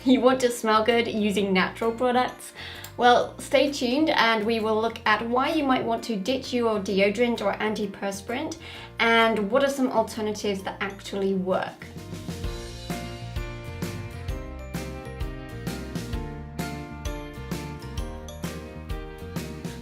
You want to smell good using natural products? Well, stay tuned and we will look at why you might want to ditch your deodorant or antiperspirant and what are some alternatives that actually work.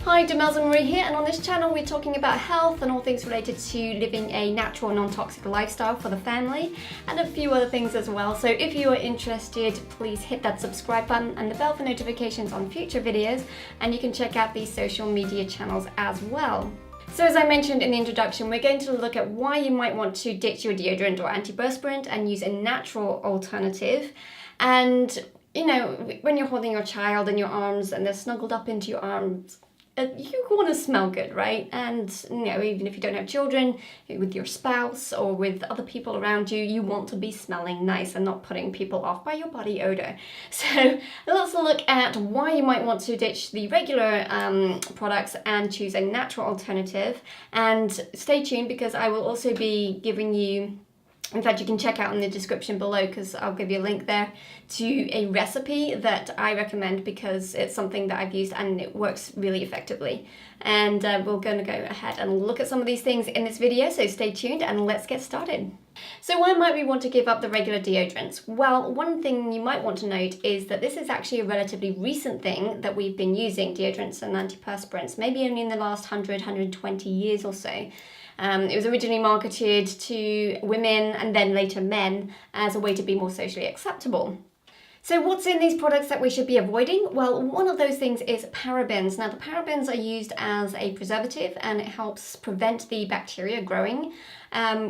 Hi, Demelza Marie here, and on this channel we're talking about health and all things related to living a natural, non-toxic lifestyle for the family and a few other things as well. So if you are interested, please hit that subscribe button and the bell for notifications on future videos, and you can check out these social media channels as well. So as I mentioned in the introduction, we're going to look at why you might want to ditch your deodorant or antiperspirant and use a natural alternative. And you know, when you're holding your child in your arms and they're snuggled up into your arms, you want to smell good, right? And you know, even if you don't have children, with your spouse or with other people around you, you want to be smelling nice and not putting people off by your body odor. So let's look at why you might want to ditch the regular products and choose a natural alternative. And stay tuned because I will also be giving you, in fact, you can check out in the description below because I'll give you a link there to a recipe that I recommend because it's something that I've used and it works really effectively. And we're going to go ahead and look at some of these things in this video, so stay tuned and let's get started. So why might we want to give up the regular deodorants? Well, one thing you might want to note is that this is actually a relatively recent thing that we've been using, deodorants and antiperspirants, maybe only in the last 120 years or so. It was originally marketed to women and then later men as a way to be more socially acceptable. So what's in these products that we should be avoiding? Well, one of those things is parabens. Now the parabens are used as a preservative and it helps prevent the bacteria growing,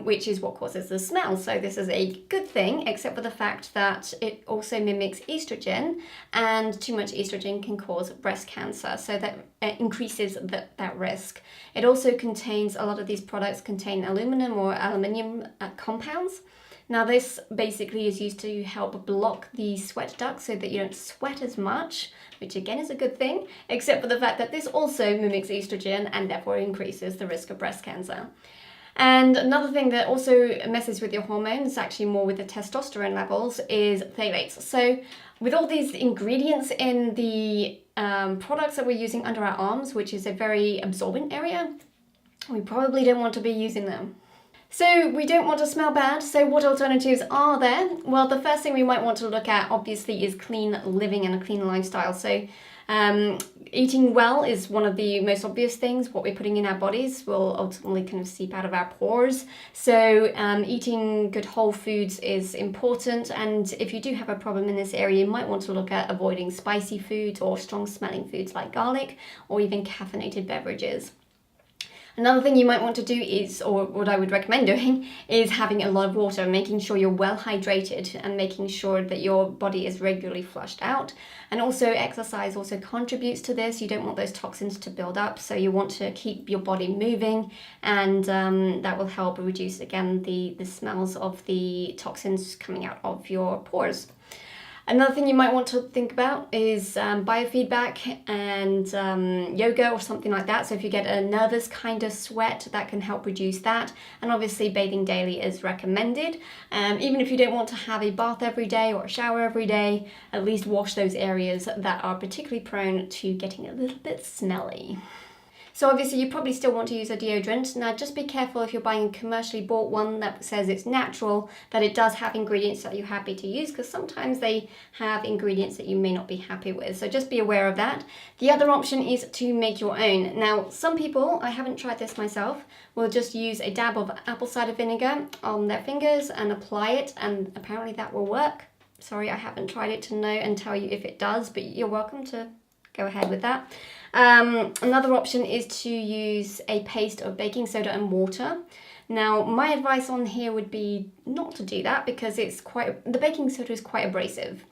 which is what causes the smell. So this is a good thing, except for the fact that it also mimics estrogen, and too much estrogen can cause breast cancer. So that increases that risk. It also contains, a lot of these products contain aluminum or aluminium compounds. Now this basically is used to help block the sweat ducts so that you don't sweat as much, which again is a good thing, except for the fact that this also mimics estrogen and therefore increases the risk of breast cancer. And another thing that also messes with your hormones, actually more with the testosterone levels, is phthalates. So with all these ingredients in the products that we're using under our arms, which is a very absorbent area, we probably don't want to be using them. So we don't want to smell bad, so what alternatives are there? Well, the first thing we might want to look at obviously is clean living and a clean lifestyle. So eating well is one of the most obvious things. What we're putting in our bodies will ultimately kind of seep out of our pores. So eating good whole foods is important, and if you do have a problem in this area, you might want to look at avoiding spicy foods or strong smelling foods like garlic or even caffeinated beverages. Another thing you might want to do is, or what I would recommend doing, is having a lot of water, making sure you're well hydrated and making sure that your body is regularly flushed out. And also exercise also contributes to this. You don't want those toxins to build up, so you want to keep your body moving, and that will help reduce, again, the smells of the toxins coming out of your pores. Another thing you might want to think about is biofeedback and yoga or something like that. So if you get a nervous kind of sweat, that can help reduce that. And obviously bathing daily is recommended. Even if you don't want to have a bath every day or a shower every day, at least wash those areas that are particularly prone to getting a little bit smelly. So obviously you probably still want to use a deodorant. Now just be careful if you're buying a commercially bought one that says it's natural, that it does have ingredients that you're happy to use, because sometimes they have ingredients that you may not be happy with. So just be aware of that. The other option is to make your own. Now some people, I haven't tried this myself, will just use a dab of apple cider vinegar on their fingers and apply it, and apparently that will work. Sorry, I haven't tried it to know and tell you if it does, but you're welcome to go ahead with that. Another option is to use a paste of baking soda and water. Now, my advice on here would be not to do that because the baking soda is quite abrasive.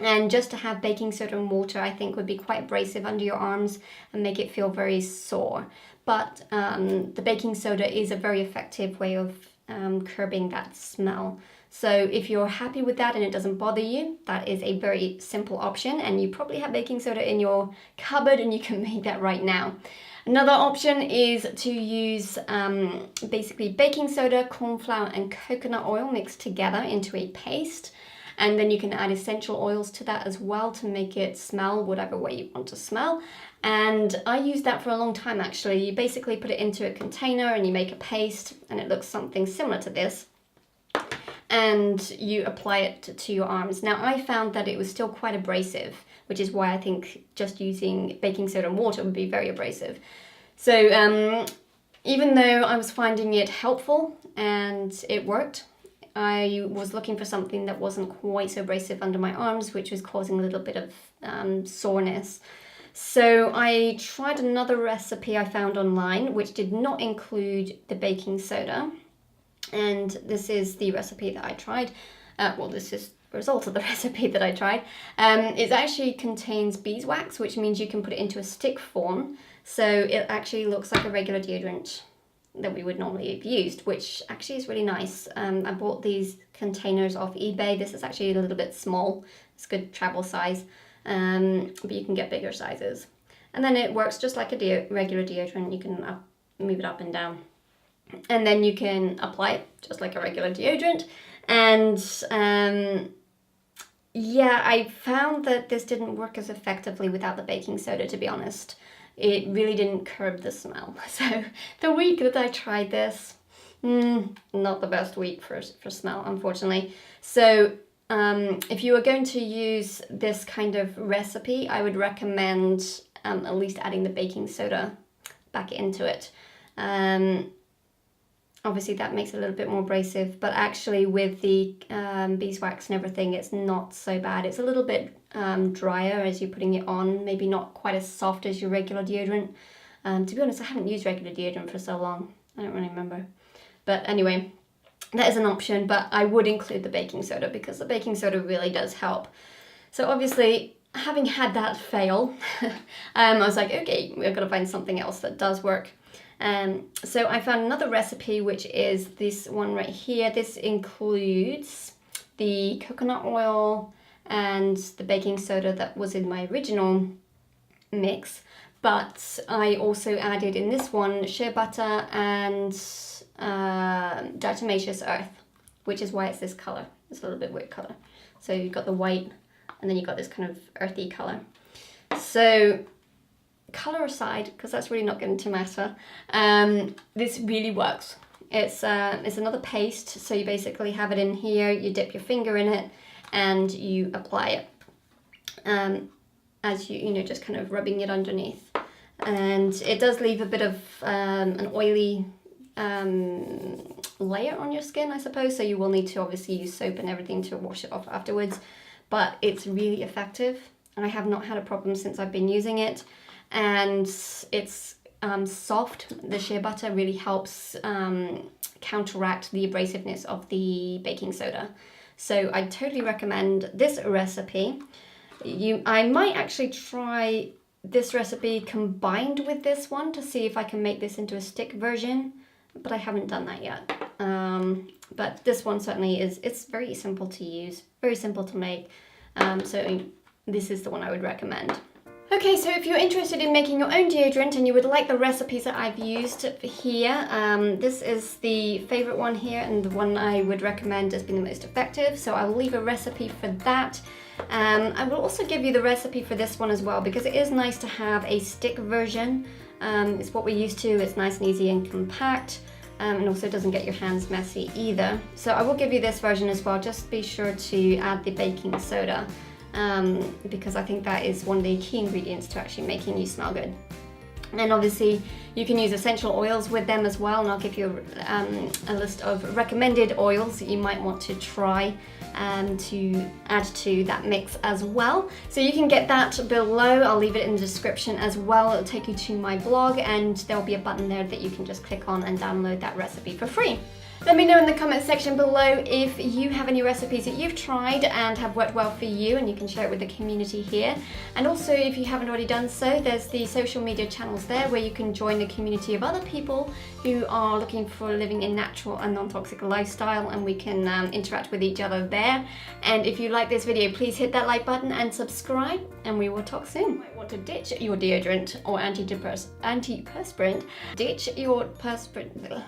And just to have baking soda and water, I think, would be quite abrasive under your arms and make it feel very sore. But the baking soda is a very effective way of curbing that smell. So if you're happy with that and it doesn't bother you, that is a very simple option, and you probably have baking soda in your cupboard and you can make that right now. Another option is to use basically baking soda, corn flour and coconut oil mixed together into a paste. And then you can add essential oils to that as well to make it smell whatever way you want to smell. And I used that for a long time actually. You basically put it into a container and you make a paste, and it looks something similar to this. And you apply it to your arms. Now I found that it was still quite abrasive, which is why I think just using baking soda and water would be very abrasive. So even though I was finding it helpful and it worked, I was looking for something that wasn't quite so abrasive under my arms, which was causing a little bit of soreness. So I tried another recipe I found online, which did not include the baking soda. And this is the recipe that I tried. Well, this is the result of the recipe that I tried. It actually contains beeswax, which means you can put it into a stick form. So it actually looks like a regular deodorant that we would normally have used, which actually is really nice. I bought these containers off eBay. This is actually a little bit small. It's good travel size, but you can get bigger sizes. And then it works just like a regular deodorant. You can move it up and down. And then you can apply it just like a regular deodorant. And yeah, I found that this didn't work as effectively without the baking soda, to be honest. It really didn't curb the smell. So the week that I tried this, not the best week for smell, unfortunately. So if you are going to use this kind of recipe, I would recommend at least adding the baking soda back into it. Obviously that makes it a little bit more abrasive, but actually with the beeswax and everything, it's not so bad. It's a little bit drier as you're putting it on, maybe not quite as soft as your regular deodorant. To be honest, I haven't used regular deodorant for so long. I don't really remember. But anyway, that is an option, but I would include the baking soda because the baking soda really does help. So obviously, having had that fail, I was like, okay, we've got to find something else that does work. So I found another recipe, which is this one right here. This includes the coconut oil and the baking soda that was in my original mix, but I also added in this one shea butter and diatomaceous earth, which is why it's this color. It's a little bit weird color. So you've got the white and then you've got this kind of earthy color. So color aside, because that's really not going to matter, this really works. It's another paste, so you basically have it in here, you dip your finger in it and you apply it as you know, just kind of rubbing it underneath. And it does leave a bit of an oily layer on your skin, I suppose, so you will need to obviously use soap and everything to wash it off afterwards, but it's really effective. I have not had a problem since I've been using it. And it's soft. The shea butter really helps counteract the abrasiveness of the baking soda. So I totally recommend this recipe. I might actually try this recipe combined with this one to see if I can make this into a stick version, but I haven't done that yet. But this one certainly it's very simple to use, very simple to make. So this is the one I would recommend. Okay, so if you're interested in making your own deodorant and you would like the recipes that I've used here, this is the favorite one here and the one I would recommend as being the most effective. So I will leave a recipe for that. I will also give you the recipe for this one as well because it is nice to have a stick version. It's what we're used to. It's nice and easy and compact. And also doesn't get your hands messy either. So I will give you this version as well. Just be sure to add the baking soda. Because I think that is one of the key ingredients to actually making you smell good. And obviously you can use essential oils with them as well, and I'll give you a list of recommended oils that you might want to try to add to that mix as well. So you can get that below. I'll leave it in the description as well. It'll take you to my blog and there'll be a button there that you can just click on and download that recipe for free. Let me know in the comment section below if you have any recipes that you've tried and have worked well for you, and you can share it with the community here. And also, if you haven't already done so, there's the social media channels there where you can join the community of other people who are looking for living a natural and non-toxic lifestyle, and we can interact with each other there. And if you like this video, please hit that like button and subscribe, and we will talk soon. You might want to ditch your deodorant or antiperspirant. Ditch your perspirant.